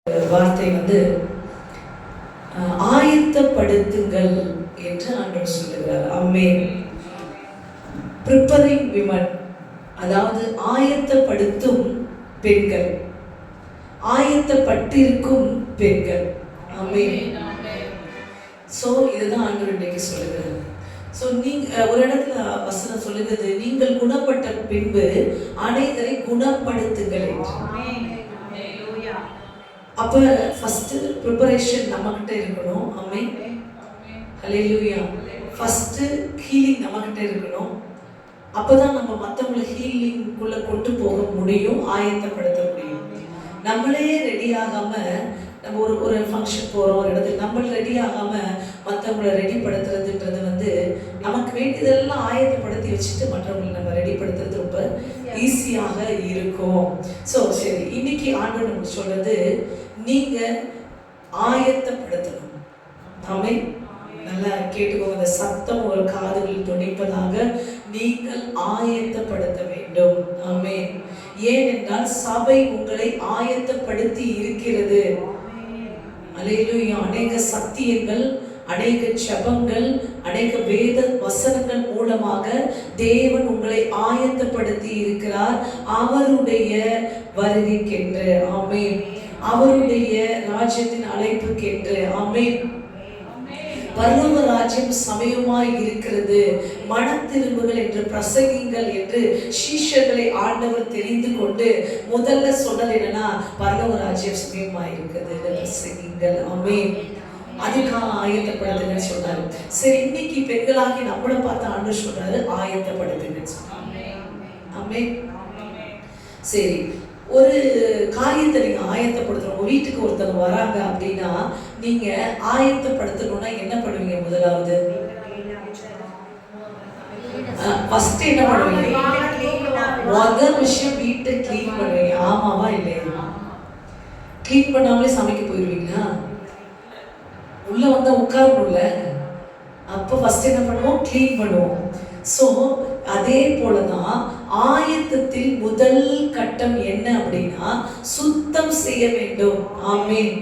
வார்த்தை ஆயத்தப்படுத்துங்கள் என்று ஆண்டவர் சொல்லுகிறார். ஆமென். ப்ரிப்பரிங் விமன், அதாவது ஆயத்தப்படுத்தும் பெண்கள், ஆயத்தப்பட்டிருக்கும் பெண்கள். ஆமென். சோ இதுதான் ஆண்டவர் இன்னைக்கு சொல்லுகிறார். சோ நீங்க ஒரு இடத்துல வசனம் சொல்லுகிறது, நீங்கள் குணப்பட்ட பின்பு அனைவரை குணப்படுத்துங்கள் என்று. அப்ப ஃபர்ஸ்ட் ப்ரிப்பரேஷன் நம்மகிட்ட இருக்கணும். ஆமென். ஹல்லேலூயா. ஃபர்ஸ்ட் ஹீலிங் நம்மகிட்ட இருக்கணும். அப்பதான் நம்ம மற்றவங்களை ஹீலிங்குள்ள கொண்டு போக முடியும், ஆயத்தப்படுத்த முடியும். நம்மளே ரெடி ஆகாம நம்ம ஒரு ஃபங்க்ஷன் போகிறோம், ஒரு இடத்துக்கு நம்ம ரெடி ஆகாமல் மற்றவங்களை ரெடிப்படுத்துறதுன்றது நமக்கு வேண்டியதெல்லாம் ஆயத்தப்படுத்தி வச்சுட்டு மற்றவங்களை நம்ம ரெடிப்படுத்துறது ரொம்ப ஈஸியாக இருக்கும். ஸோ சரி, இன்னைக்கு ஆண்டவர் நமக்கு சொல்றது, நீங்கள் ஆயத்தப்படுத்தணும். ஆமென். நல்லா கேட்டுக்கோங்க, அந்த சத்தம் உங்கள் காதுகளில் துணிப்பதாக நீங்கள் ஆயத்தப்படுத்த வேண்டும். ஆமென். ஏனென்றால் சபை உங்களை ஆயத்தப்படுத்தி இருக்கிறது. அல்லேலூயா. அநேக சத்தியங்கள், அநேக ஜெபங்கள், அநேக வேத வசனங்கள் மூலமாக தேவன் உங்களை ஆயத்தப்படுத்தி இருக்கிறார் அவருடைய வருகைக்கென்று. ஆமென். அவருடைய ராஜ்யத்தின் அழைப்புக்கென்று. ஆமென். பரலோக ராஜ்யம் சமயமாய் இருக்கிறது, மனம் திரும்புங்கள் என்று பிரசங்கிங்கள் என்று சீஷர்களை ஆண்டவர் தெரிந்து கொண்டு முதல்ல சொன்னது என்னன்னா, பரலோக ராஜ்யம் சமயமாய் இருக்கிறது, பிரசங்கிங்கள். ஆமென். அதுக்காக ஆயத்தப்படுத்துங்கன்னு சொன்னாரு. சரி, இன்னைக்கு பெண்களாகி நம்மளை பார்த்து ஆண்டவர் சொல்றாரு, ஆயத்தப்படுத்துங்கன்னு சொன்னாரு. ஆமென். சரி, ஒரு காரியத்தை நீங்க ஆயத்தப்படுத்தணும். உங்க வீட்டுக்கு ஒருத்தவங்க வராங்க அப்படின்னா நீங்க ஆயத்தப்படுத்தணும்னா என்ன பண்ணுவீங்க? முதலாவது ஃபர்ஸ்ட் என்ன பண்ணுவீங்க? முதல் விஷயம் வீட்டை கிளீன் பண்ணுவீங்க. ஆமாவா இல்லையா? கிளீன் பண்ணாமலே சமைக்க போயிருவீங்களா? உள்ள வந்தா உட்காரணும்ல, அப்போ ஃபர்ஸ்ட் என்ன பண்ணுவோம்? கிளீன் பண்ணுவோம். ஸோ அதே போலதான் ஆயத்தத்தில் முதல் கட்டம் என்ன அப்படின்னா, சுத்தம் செய்ய வேண்டும். ஆமென்.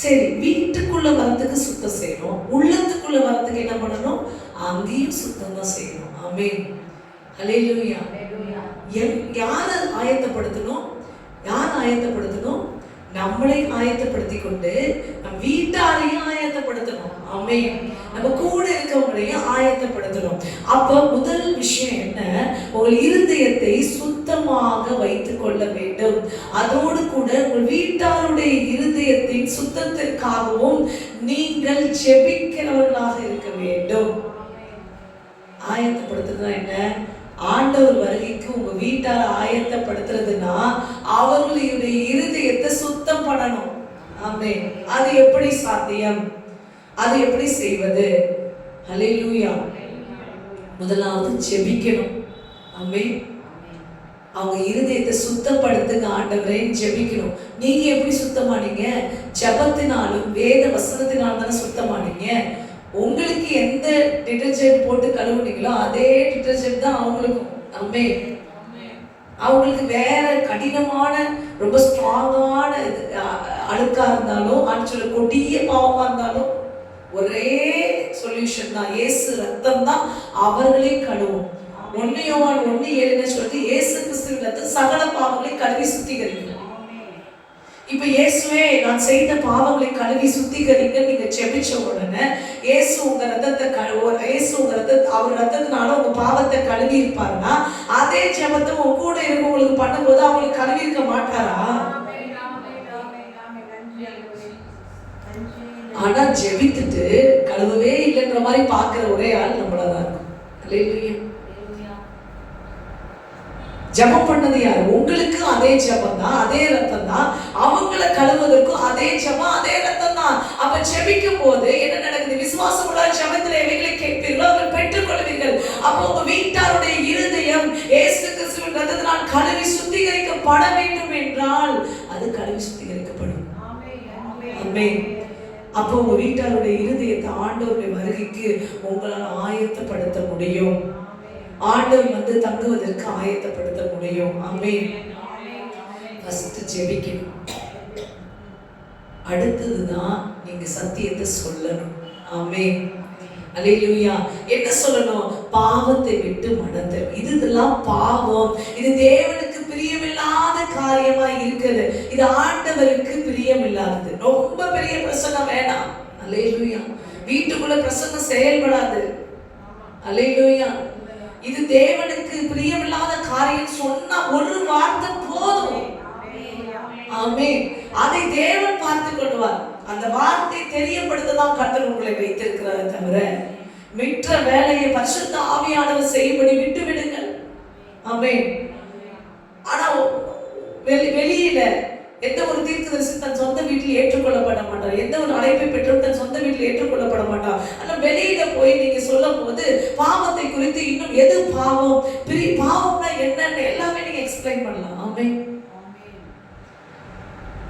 சரி, வீட்டுக்குள்ள வரத்துக்கு சுத்தம் செய்யணும், உள்ளத்துக்குள்ள வரத்துக்கு என்ன பண்ணணும்? அங்கேயும் சுத்தம் தான் செய்யணும். ஆமென். ஹல்லேலூயா. யாரை ஆயத்தப்படுத்தணும்? யார் ஆயத்தப்படுத்தணும்? நம்மளை ஆயத்தப்படுத்தி கொண்டு நம் வீட்டாரையும் ஆயத்தப்படுத்தணும். ஆமென். நம்ம கூட இருக்கவங்களையும் ஆயத்தப்படுத்தணும். அப்ப முதல் விஷயம் என்ன? உங்கள் இருதயத்தை சுத்தமாக வைத்துக் கொள்ள வேண்டும். அதோடு கூட உங்கள் வீட்டாருடைய இருதயத்தின் சுத்தத்திற்காகவும் நீங்கள் ஜெபிக்கிறவர்களாக இருக்க வேண்டும். ஆயத்தப்படுத்துறதுனா என்ன? ஆண்டவர் வருகைக்கு உங்க வீட்டார ஆயத்தப்படுத்துறதுன்னா அவர்களுடைய இருதயத்தை சுத்தம் பண்ணணும். ஆமென். அது எப்படி சாத்தியம்? அது எப்படி செய்வது? ஹல்லேலூயா. முதலாவது ஜெபிக்கணும். ஆமென். அவங்க இருதயத்தை சுத்தப்படுத்துங்க ஆண்டவரே, ஜெபிக்கணும். நீங்க எப்படி சுத்தமானீங்க? ஜெபத்தினாலும் வேத வசனத்தினாலும் தானே சுத்தமானீங்க. உங்களுக்கு எந்த டிடர்ஜென்ட் போட்டு கழுவுனீங்களோ அதே டிடர்ஜென்ட் தான் அவங்களுக்கும். ஆமென். அவங்களுக்கு வேற கடினமான ரொம்ப ஸ்ட்ராங்கான அழுக்கா இருந்தாலும், ஆக்சுவலி கொடிய பாவமா இருந்தாலும் ஒரே சொல்யூஷன் தான், இயேசு ரத்தம் தான் அவர்களே கழுவும். 1 யோவான் 1:7 சொல்றது, இயேசு கிறிஸ்துவின் ரத்தம் சகல பாவங்களை கழுவி சுத்திகரிக்கும். இப்ப இயேசுவே நான் செய்த பாவங்களை கழுவி சுத்திகரிக்க நீங்க ஜெபிச்ச உடனே இயேசு உங்க ரத்தத்தை அவர் ரத்தத்தினால உங்க பாவத்தை கழுவி இருப்பாருன்னா, அதே ஜெபத்தை உங்க கூட இருக்கவங்களுக்கு பண்ணும்போது அவங்களுக்கு கழுவி இருக்க மாட்டாரா? ஆனா ஜெபித்துட்டு கழுவவே இல்லைன்ற மாதிரி பாக்குற ஒரே ஆள் நம்மளதான் இருக்கும். அல்லேலூயா. ஜெபம் பண்ணது யாரு? உங்களுக்கு அதே ஜெபம் தான், அதே ரத்தம் தான். அவங்களை கழுவுவதற்கும் அதே ஜெபம், அதே ரத்தம் தான். அப்ப ஜெபிக்கும் போது என்ன நடக்குது? விசுவாசம் உள்ள ஜெபத்தில் எவைகளை கேட்பீர்களோ அவர்கள் பெற்றுக் கொள்வீர்கள். அப்போ உங்க வீட்டாருடைய இருதயம் இயேசு கிறிஸ்துவின் ரத்தத்தினால் கழுவி சுத்திகரிக்கப்பட வேண்டும் என்றால் அது கழுவி சுத்திகரிக்கப்படும். ஆமென். அப்போ உங்க வீட்டாருடைய இருதயத்தை ஆண்டவருடைய வருகைக்கு உங்களால் ஆயத்தப்படுத்த முடியும். ஆண்டவர் தங்குவதற்கு ஆயத்தப்படுத்த முடியும். ஆமென். ஃபர்ஸ்ட் ஜெபிக்கணும். அடுத்ததுதான் நீங்க சத்தியத்தை சொல்லணும். ஆமென். அல்லேலூயா. என்ன சொல்லணும்? பாவத்தை விட்டு மனம். இதெல்லாம் பாவம், இது தேவனுக்கு பிரியமில்லாத காரியமா இருக்குது. இது ஆண்டவருக்கு பிரியமில்லாதது. ரொம்ப பெரிய பிரசங்கம் வேணாம். அல்லேலூயா. வீட்டுக்குள்ள பிரசங்கம் செயல்படாது. அல்லேலூயா. இது தேவனுக்கு பிரியமில்லாத காரியம் சொன்னா ஒரு வார்த்தை போதும். ஆமென். அதை தேவன் பார்த்து கொள்வார். அந்த வார்த்தை தெரியப்படுத்ததான் கர்த்தர் உங்களை வைத்திருக்கிறார் தவிர மிற்ற வேலையை பரிசுத்த ஆவியானவர் செய்யும்படி விட்டு விடுங்கள். ஆமென். ஆனா வெளியில எந்த ஒரு தீர்க்கதரிசி தன் சொந்த வீட்டில் ஏற்றுக்கொள்ளப்பட மாட்டார். எந்த ஒரு அழைப்பை பெற்றும் தன் சொந்த வீட்டில் ஏற்றுக்கொள்ளப்பட மாட்டார். ஆனா வெளியில போய் நீங்க சொல்லும் போது பாவத்தை குறித்து இன்னும் எது பாவம், பாவம்னா என்னன்னு எல்லாமே நீங்க எக்ஸ்பிளைன் பண்ணலாம். ஆமென்.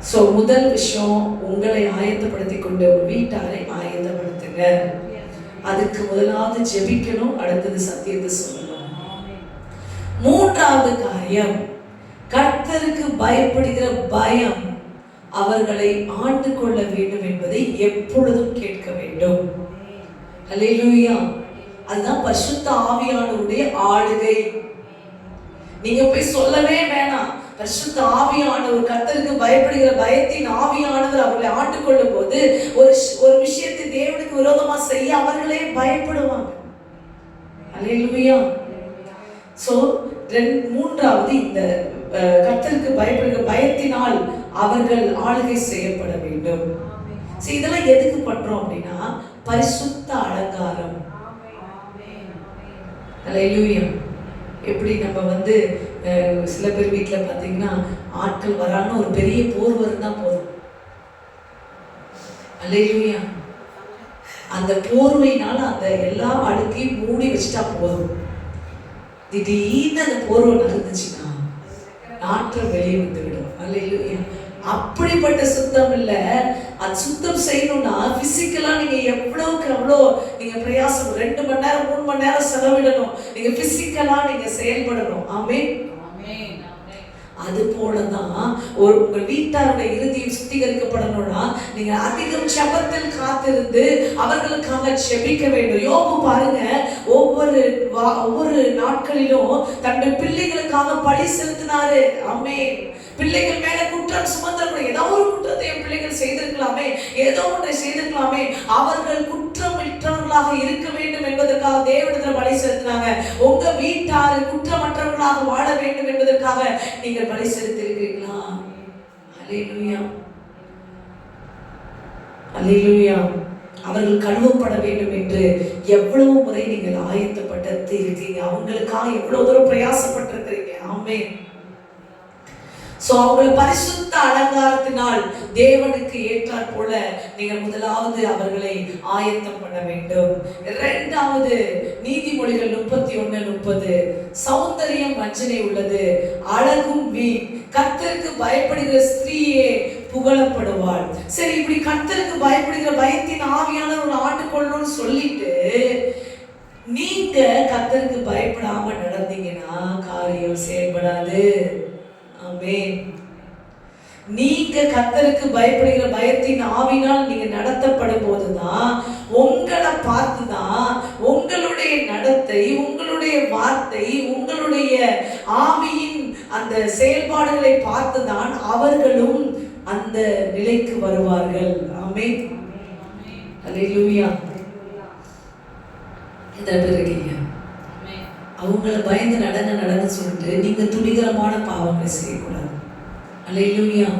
சோ முதல் விஷயம், உங்களை ஆயத்தப்படுத்திக் கொண்டு ஒரு வீட்டாரை ஆயத்தப்படுத்துங்க. அதுக்கு முதலாவது ஜெபிக்கணும், அடுத்தது சத்தியத்தை சொல்லணும். மூன்றாவது காரியம், கர்த்தருக்கு பயப்படுகிற பயம் அவர்களை ஆண்டு கொள்ள வேண்டும் என்பதை எப்பொழுதும் கேட்க வேண்டும். அல்லேலூயா. அதுதான் பரிசுத்த ஆவியானவருடைய ஆளுகை. நீங்க போய் சொல்லவே வேணாம். பரிசுத்த ஆவியானவர், கர்த்தருக்கு பயப்படுகிற பயத்தின் ஆவியானவர் அவர்களை ஆண்டு கொள்ளும் போது ஒரு விஷயத்தை தேவனுக்கு விரோதமா செய்ய அவர்களே பயப்படுவாங்க. அல்லேலூயா. சோ மூன்றாவது, இந்த கர்த்தருக்கு பயப்படுகிற பயத்தினால் அவர்கள் ஆளுகை செய்யப்பட வேண்டும். இதெல்லாம் எதுக்கு பண்றோம் அப்படின்னா பரிசுத்த அலங்காரம். அல்லேலூயா. எப்படி நம்ம சில பேர் வீட்டில் பார்த்தீங்கன்னா ஆட்கள் வரான்னு ஒரு பெரிய போர்வை இருந்தா போதும். அல்லேலூயா. அந்த போர்வையினால அந்த எல்லா அழுக்கையும் மூடி வச்சுட்டா போதும். திடீர்னு அந்த போர்வை நடந்துச்சுன்னா நாற்றம் வெளியே வந்துவிடும். அல்லேலூயா. அப்படிப்பட்ட சுத்தம் இல்ல. அது சுத்தம் செய்யணும்னா பிசிக்கலா நீங்க எவ்வளவுக்கு எவ்வளோ நீங்க பிரயாசம் 2 மணி நேரம் 3 மணி நேரம் செலவிடணும். நீங்க பிசிக்கலா நீங்க செயல்படணும். ஆமென். அது போலதான் உங்கள் வீட்டாருடைய இருதயம் சுத்திகரிக்கப்படணும்னா நீங்க அதிகம் ஜெபத்தில் காத்திருந்து அவர்களுக்காக ஜெபிக்க வேண்டும். யோபு பாருங்க, ஒவ்வொரு நாட்களிலும் தன்னுடைய பிள்ளைகளுக்காக பழி செலுத்தினாரு. ஆமென். பிள்ளைகள் மேல குற்றம் சுமந்தவர்கள், ஏதோ ஒரு குற்றத்தை என் பிள்ளைகள் செய்திருக்கலாமே, ஏதோ ஒன்றை செய்திருக்கலாமே, அவர்கள் குற்றமற்றவர்களாக இருக்க வேண்டும் என்பதற்காக தேவனிடத்தில் பலி செலுத்தினாங்க. உங்க வீட்டாரு குற்றமற்றவர்களாக வாழ வேண்டும் என்பதற்காக நீங்கள் பலி செலுத்திருக்கிறீர்களா? அல்லேலூயா. அல்லேலூயா. அவர்கள் கழுவப்பட வேண்டும் என்று எவ்வளவு முறை நீங்கள் ஆயத்தப்பட்டு இருக்கீங்க. அவங்களுக்காக எவ்வளவு தூரம் பிரயாசப்பட்டிருக்கிறீங்க. ஆமென். அவங்களை பரிசுத்த அலங்காரத்தினால் தேவனுக்கு ஏற்றாற் போல நீங்கள் முதலாவது அவர்களை ஆயத்தம் பண்ண வேண்டும். இரண்டாவது, நீதிமொழிகள் 31:30, சௌந்தரியம் வஞ்சனை உள்ளது, அழகும் வீண், கர்த்தருக்கு பயப்படுகிற ஸ்திரீயே புகழப்படுவாள். சரி, இப்படி கர்த்தருக்கு பயப்படுகிற பயத்தின் ஆவியான ஒரு ஆண்டு கொள்ளணும்னு சொல்லிட்டு நீங்க கர்த்தருக்கு பயப்படாம நடந்தீங்கன்னா காரியம் செயல்படாது. ஆமென். நீங்க கர்த்தருக்கு பயப்படுகிற பயத்தின் ஆவினால் நீங்க நடத்தப்படும் போதுதான், உங்களை பார்த்துதான் உங்களுடைய நடத்தை, உங்களுடைய வார்த்தை, உங்களுடைய ஆவியின் அந்த செயல்பாடுகளை பார்த்துதான் அவர்களும் அந்த நிலைக்கு வருவார்கள். ஆமென். அல்லேலூயா. எத்தனை பேர் இருக்கீங்க? அவங்கள பயந்து நடங்க சொல்லிட்டு நீங்க துணிகரமான பாவங்களை செய்யக்கூடாது. அல்லேலூயா.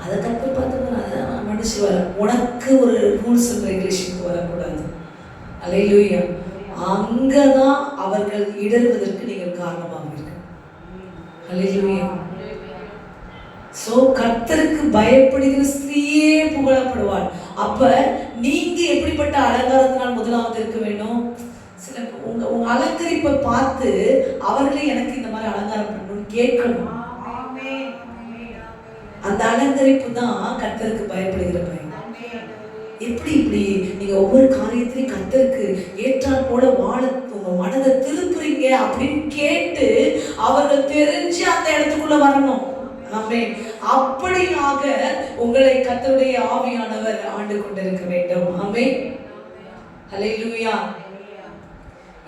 அதை தப்பு பார்த்து அதான் மனுஷ வர, உனக்கு ஒரு ரூல்ஸ் அண்ட் ரெகுலேஷனுக்கு வரக்கூடாது. அல்லேலூயா. அங்கதான் அவர்கள் இடறுவதற்கு நீங்கள் காரணமாக இருக்கு. அல்லேலூயா. கர்த்தருக்கு பயப்படுகிற ஸ்திரீயே புகழப்படுவாள். அப்ப நீங்க எப்படிப்பட்ட அலங்காரத்தினால் முதலாவது இருக்க வேண்டும்? சில உங்க அலங்கரிப்பை பார்த்து அவர்களே எனக்கு இந்த மாதிரி அலங்காரம் பண்ணணும்னு கேட்கணும். அந்த அலங்கரிப்பு தான் கர்த்தருக்கு பயப்படுகிற பயம். இப்படி நீங்க ஒவ்வொரு காரியத்திலையும் கர்த்தருக்கு ஏற்றாற் போல வாழ உங்க மனதை திருப்புறீங்க அப்படின்னு கேட்டு அவர்கள் தெரிஞ்சு அந்த இடத்துக்குள்ள வரணும். ஆமென். அப்படியாக உங்களை கர்த்தருடைய ஆவியானவர் ஆண்டு கொண்டிருக்க வேண்டும். ஆமென். ஹல்லேலூயா.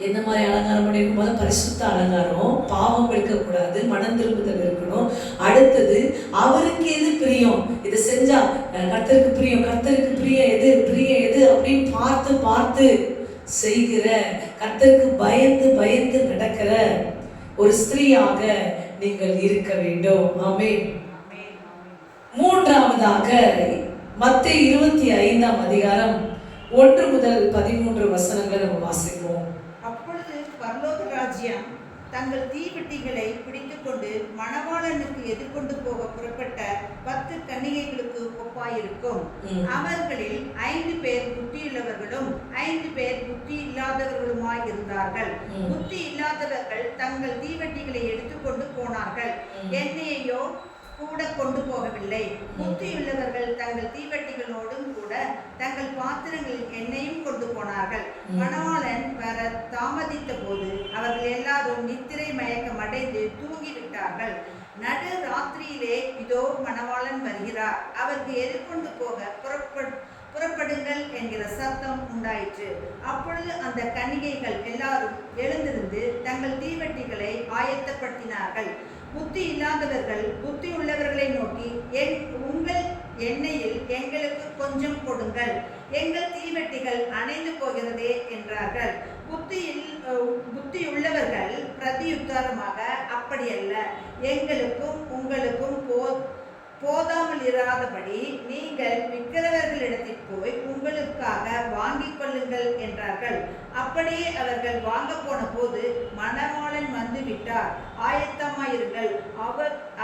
என்ன மாதிரி அலங்காரம் பண்ணிருக்கும் போது பரிசுத்த அலங்காரம், பாவம் இருக்கக்கூடாது, மனம் திரும்புதல் இருக்கணும். அடுத்தது அவருக்கு எது பிரியம், இதை செஞ்சா கர்த்தருக்கு பிரியம், கர்த்தருக்கு பிரியம் எது அப்படின்னு பார்த்து பார்த்து செய்கிற, கர்த்தருக்கு பயந்து பயந்து நடக்கிற ஒரு ஸ்திரீயாக நீங்கள் இருக்க வேண்டும். ஆமென். மூன்றாவதாக மத்தேயு 25ஆம் அதிகாரம் 1 முதல் 13 வசனங்களை நம்ம வாசிப்போம். அப்பொழுது பரலோக ராஜ்யம் தங்கள் தீவெட்டிகளை பிடித்துக் கொண்டு மணவாளனுக்கு எதிர்கொண்டு போக புறப்பட்ட 10 கன்னிகைகளுக்கு ஒப்பாயிருக்கும். அவர்களில் 5 பேர் புத்தியுள்ளவர்களும் 5 பேர் புத்தி இல்லாதவர்களுமாய் இருந்தார்கள். புத்தி இல்லாதவர்கள் தங்கள் தீவெட்டிகளை எடுத்துக்கொண்டு போனார்கள், எண்ணெயையோ கூட கொண்டு போகவில்லை. புத்தியுள்ளவர்கள் தங்கள் தீவெட்டிகளோடும் கூட தங்கள் பாத்திரங்களில் எண்ணெயும் கொண்டு போனார்கள். மணவாளன் வர தாமதித்த போது அவர்கள் எல்லாரும் நித்திரை மயக்கம் அடைந்து தூங்கிவிட்டார்கள். நடு ராத்திரியிலே இதோ மணவாளன் வருகிறார், அவருக்கு எதிர்கொண்டு போக புறப்படுங்கள் என்கிற சத்தம் உண்டாயிற்று. அப்பொழுது அந்த கன்னிகைகள் எல்லாரும் எழுந்திருந்து தங்கள் தீவெட்டிகளை ஆயத்தப்படுத்தினார்கள். புத்தி இல்லாதவர்கள் புத்தி உள்ளவர்களை நோக்கி, உங்கள் எண்ணெயில் எங்களுக்கு கொஞ்சம் கொடுங்கள், எங்கள் தீவெட்டிகள் அணைந்து போகிறதே என்றார்கள். புத்தியுள்ளவர்கள் பிரதியுத்தரமாக, அப்படியல்ல, எங்களுக்கும் உங்களுக்கும் போதாமல் இராதபடி நீங்கள் விற்கிறவர்களிடத்தில் போய் உங்களுக்காக வாங்கிக் கொள்ளுங்கள் என்றார்கள். அப்படியே அவர்கள் வாங்க போன போது மணவாளன் வந்து விட்டார், ஆயத்தமாயிருங்கள்,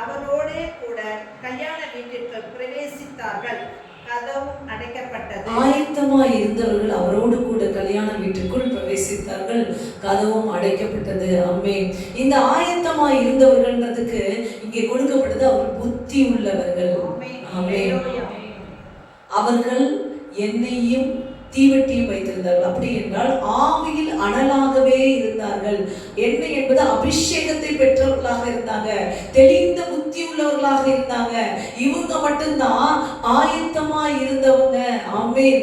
அவரோடே கூட கல்யாண வீட்டிற்கு பிரவேசித்தார்கள். கதவும் அடைக்கப்பட்டது. ஆயத்தமாய் இருந்தவர்கள் அவரோடு கூட கல்யாண வீட்டுக்குள் பிரவேசித்தார்கள், கதவும் அடைக்கப்பட்டது. ஆமென். இந்த ஆயத்தமாய் இருந்தவர்கள்ன்றதுக்கு இங்கே கொடுக்கப்பட்டது அவர்கள் புத்தி உள்ளவர்கள். ஆமென். அவர்கள் எண்ணெயும் தீவெட்டியும் வைத்திருந்தார்கள். அப்படி என்றால் ஆவியில் அனலாகவே இருந்தார்கள். எண்ணெய் என்பது அபிஷேகத்தை பெற்றவர்களாக இருந்தாங்க, தெளிந்த புத்தி உள்ளவர்களாக இருந்தாங்க. இவங்க மட்டும்தான் ஆயத்தமா இருந்தவங்க. ஆமென்.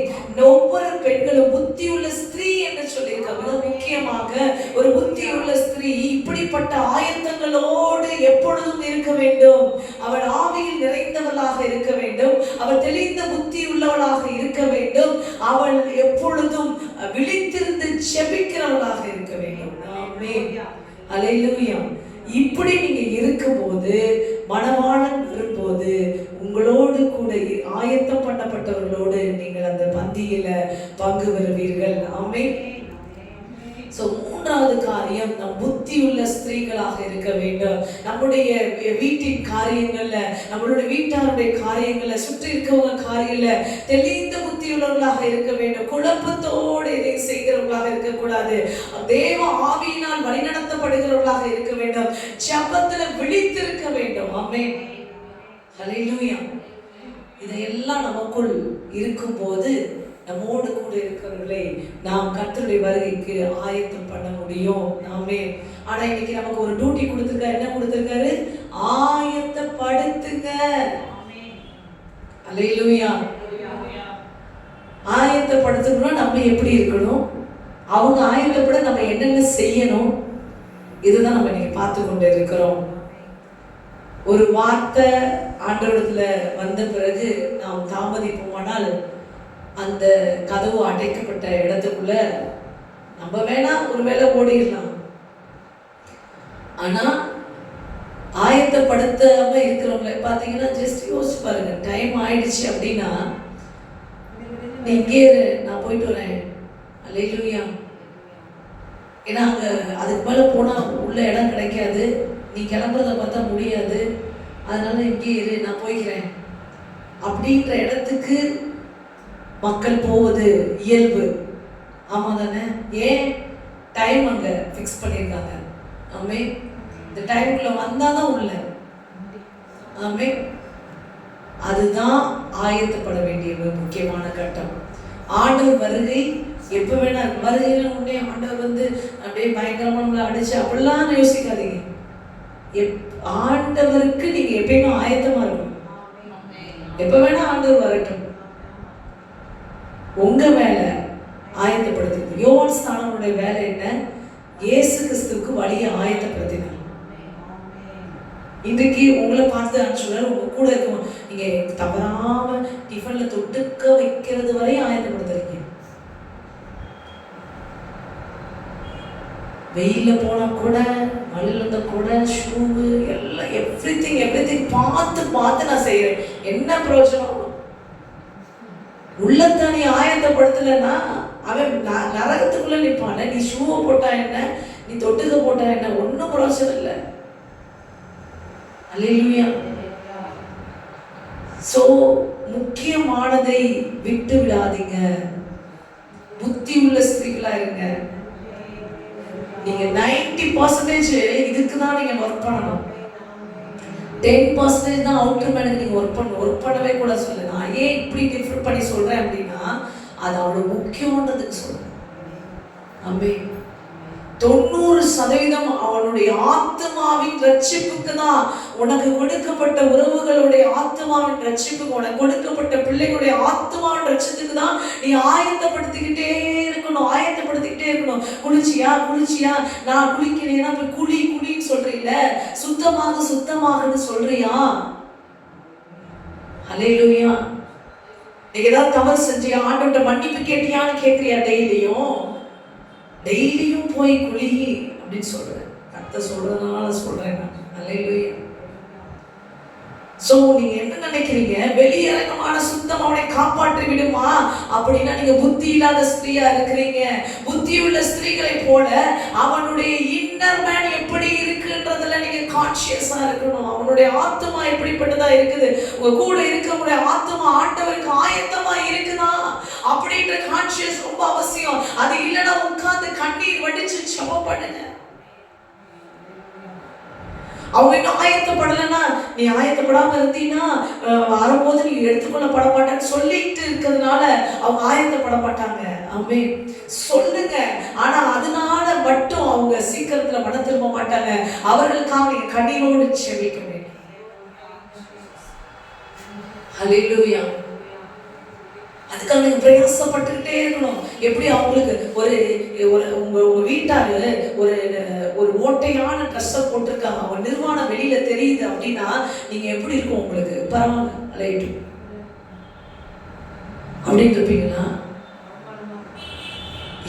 ஒவ்வொரு பெண்களும் புத்தியுள்ள ஸ்திரீ என்று சொல்லியிருக்காங்க. முக்கியமாக ஒரு புத்தியுள்ள ஸ்திரீ இப்படிப்பட்ட ஆயத்தங்களோடு எப்பொழுதும் இருக்க வேண்டும். அவள் ஆவியில் நிறைந்தவளாக இருக்க வேண்டும், அவள் தெளிந்த புத்தி உள்ளவளாக இருக்க வேண்டும், அவள் எப்பொழுதும் விழித்திருந்து ஜெபிக்கிறவளாக இருக்க வேண்டும். ஆமென். அல்லேலூயா. இப்படி நீங்க இருக்கும்போது மணவாளன் வரும்போது உங்களோடு கூட ஆயத்தம் பண்ணப்பட்டவர்களோடு நீங்கள் அந்த பந்தியில பங்கு பெறுவீர்கள். ஆமென். மூன்றாவது காரியம், நம் புத்தியுள்ள ஸ்திரீகளாக இருக்க வேண்டும். நம்முடைய வீட்டின் காரியங்கள்ல, நம்மளுடைய வீட்டாருடைய காரியங்கள்ல, சுற்றி இருக்கவங்க காரியங்கள்ல தெளிந்த புத்தியுள்ளவர்களாக இருக்க வேண்டும். குழப்பத்தோடு இதை செய்கிறவர்களாக இருக்கக்கூடாது. தேவ ஆவியினால் வழிநடத்தப்படுகிறவர்களாக இருக்க வேண்டும். ஜெபத்துல விழித்திருக்க வேண்டும். ஆமென். ஹல்லேலூயா. இதையெல்லாம் நமக்குள் இருக்கும்போது நம்மோடு கூட இருக்கிறவர்களை நாம் கர்த்தருடைய வருகைக்கு ஆயத்தம் பண்ண முடியும். நாமே ஆனா இன்னைக்கு நமக்கு ஒரு டியூட்டி கொடுத்திருக்காரு. என்ன கொடுத்திருக்காரு? ஆயத்தப்படுத்துங்க. அல்லேலூயா. ஆயத்தப்படுத்தணும்னா நம்ம எப்படி இருக்கணும், அவங்க ஆயத்தப்பட நம்ம என்னென்ன செய்யணும், இதுதான் நம்ம இன்னைக்கு பார்த்து கொண்டு இருக்கிறோம். ஒரு வார்த்தை ஆண்டவரிடத்துல வந்த பிறகு நாம் தாமதிப்போமானால் அந்த கதவு அடைக்கப்பட்ட இடத்துக்குள்ள நம்ம வேணா ஒருவேளை ஓடிடலாம். ஆனா ஆயத்தப்படுத்தாம இருக்கிறவங்களை பார்த்தீங்கன்னா ஜஸ்ட் யோசிச்சு பாருங்க. டைம் ஆயிடுச்சு அப்படின்னா நீ இங்கே நான் போயிட்டு வரேன், அல்லேலூயா. ஏன்னா அங்க அதுக்கு மேல போனா உள்ள இடம் கிடைக்காது, நீ கிளம்புறத பார்த்தா முடியாது, அதனால இங்கே இரு, நான் போய்க்கிறேன் அப்படின்ற இடத்துக்கு மக்கள் போவது இயல்பு. ஆமா தானே? ஏன்? டைம் அங்க ஃபிக்ஸ் பண்ணியிருக்காங்க. ஆமே. இந்த டைம்குள்ள வந்தாதான் உள்ள. ஆமே. அதுதான் ஆயத்தப்பட வேண்டிய முக்கியமான கட்டம். ஆண்டவர் வருகை எப்ப வேணா வருகையில உடனே ஆண்டவர் வந்து அப்படியே பயங்கரமா நம்மளை அடிச்சு அப்படிலாம் யோசிக்காதீங்க. ஆண்டவருக்கு நீங்க எப்பயுமே ஆயத்தமா இருக்கணும். எப்ப வேணா ஆண்டவர் வரட்டும். உங்க வேலை ஆயத்தப்படுத்துறது. யோவான் ஸ்நானனுடைய வேலை என்ன? இயேசு கிறிஸ்துவுக்கு வழியை ஆயத்தப்படுத்தினார். இன்றைக்கு உங்களை பார்த்து அனுப்பிச்சுள்ளார். உங்க கூட இருக்கும் நீங்க தவறாம டிஃபன்ல தொட்டுக்க வைக்கிறது வரையும் ஆயத்தப்படுத்துறீங்க. வெயில போனா கூட, மழையில கூட, ஷூவு எல்லாம் எவ்ரிதிங் பார்த்து பார்த்து நான் செய்யறேன். என்ன பிரயோஜனம்? உள்ளத்தானே ஆயத்தப்படுத்தலைன்னா அவன் நரகத்துக்குள்ள நிற்பான. நீ ஷூவை போட்டா என்ன, நீ தொட்டுக்க போட்டா என்ன, ஒன்றும் பிரயோஜனம் இல்லை. அல்லேலூயா. சோ முக்கியமானதை விட்டு விடாதீங்க. புத்தி உள்ள ஸ்திரீகளா இருங்க. நீங்க 90% இதுக்கு தான் நீங்க ஒர்க் பண்ணணும். 10% தான் அவுட்டர் மேனுக்கு நீங்க ஒர்க் பண்ணணும். ஒர்க் பண்ணவே கூட சொல்ல. நான் ஏன் இப்படி டிஃபர் பண்ணி சொல்றேன் அப்படின்னா, அது அவ்வளவு முக்கியம்ன்றதுக்கு சொல்றேன். ஆமென். 90% அவனுடைய ஆத்மாவின் ரட்சிப்புக்கு தான். உனக்கு கொடுக்கப்பட்ட உறவுகளுடைய ஆத்மாவின் ரட்சிப்புக்கு, உனக்கு கொடுக்கப்பட்ட பிள்ளைகளுடைய ஆத்மாவின் ரட்சிப்புக்கு தான் நீ ஆயத்தப்படுத்திக்கிட்டே இருக்கணும். ஆயத்தப்படுத்திக்கிட்டே இருக்கணும். குளிச்சியா நான் குளிக்கிறேன்னா போய் குளின்னு சொல்றீல்ல, சுத்தமாகன்னு சொல்றியா? ஹல்லேலூயா. நீ ஏதாவது தவறு செஞ்சியா, ஆண்டவர்கிட்ட மன்னிப்பு கேட்டியான்னு கேட்கிறியா? டெய்லியும் போய் குளி அப்படின்னு சொல்றேன். கர்த்தர் சொல்றதுனால சொல்றேன் நான். ஹல்லேலூயா. சோ நீங்க என்ன நினைக்கிறீங்க? வெளியரங்கமான சுத்தம் அவனை காப்பாற்றி விடுமா அப்படின்னா நீங்க புத்தி இல்லாத ஸ்திரீயா இருக்கிறீங்க. புத்தி உள்ள ஸ்திரீகளை போல அவனுடைய இன்னர் மேன் எப்படி இருக்குன்றதுல நீங்க கான்சியஸா இருக்கணும். அவனுடைய ஆத்மா எப்படிப்பட்டதா இருக்குது, உங்க கூட இருக்கக்கூடிய ஆத்மா ஆண்டவருக்கு ஆயத்தமா இருக்குதா அப்படின்ற கான்சியஸ் ரொம்ப அவசியம். அது இல்லைன்னா உட்கார்ந்து கண்ணீர் வடிச்சு ஜெபம் பண்ணுங்க. அவங்க இன்னும் ஆயத்தப்படலைன்னா, நீ ஆயத்தப்படாம இருந்தீங்கன்னா வரும்போது நீ எடுத்துக்கொள்ளப்பட மாட்டேன்னு சொல்லிட்டு இருக்கிறதுனால அவங்க ஆயத்தப்பட மாட்டாங்க. ஆமென். சொல்லுங்க. ஆனா அதனால மட்டும் அவங்க சீக்கிரத்துல மனம் திரும்ப மாட்டாங்க. அவர்களுக்காக நீங்க கண்ணீரோடு ஜெபிக்க வேண்டும். ஹல்லேலூயா. அதுக்காக நீங்க பிரயாசப்பட்டுக்கிட்டே இருக்கணும். எப்படி அவங்களுக்கு உங்க வீட்டாரு ஒரு ஓட்டையான ட்ரெஸ்ஸை போட்டிருக்காங்க, அவங்க நிர்வாணம் வெளியில தெரியுது அப்படின்னா நீங்க எப்படி இருக்கும்? உங்களுக்கு பரவாயில்ல ரைட்டு அப்படின்னு இருப்பீங்களா?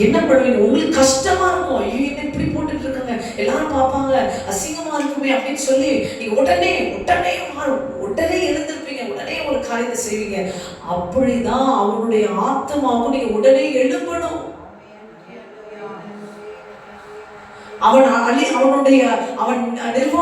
என்ன பண்ணுவீங்க? உங்களுக்கு கஷ்டமா இருக்கும். ஐயோ என்ன இப்படி போட்டுட்டு இருக்காங்க, எல்லாரும் பார்ப்பாங்க, அசிங்கமா இருக்குமே அப்படின்னு சொல்லி நீங்க உடனே எழுந்திருப்பீங்க. உடனே ஒரு காரியத்தை செய்வீங்க. அப்படிதான் அவனுடைய ஆத்மாவும் நீங்க உடனே எழும்பணும். அவன் நிர்வாண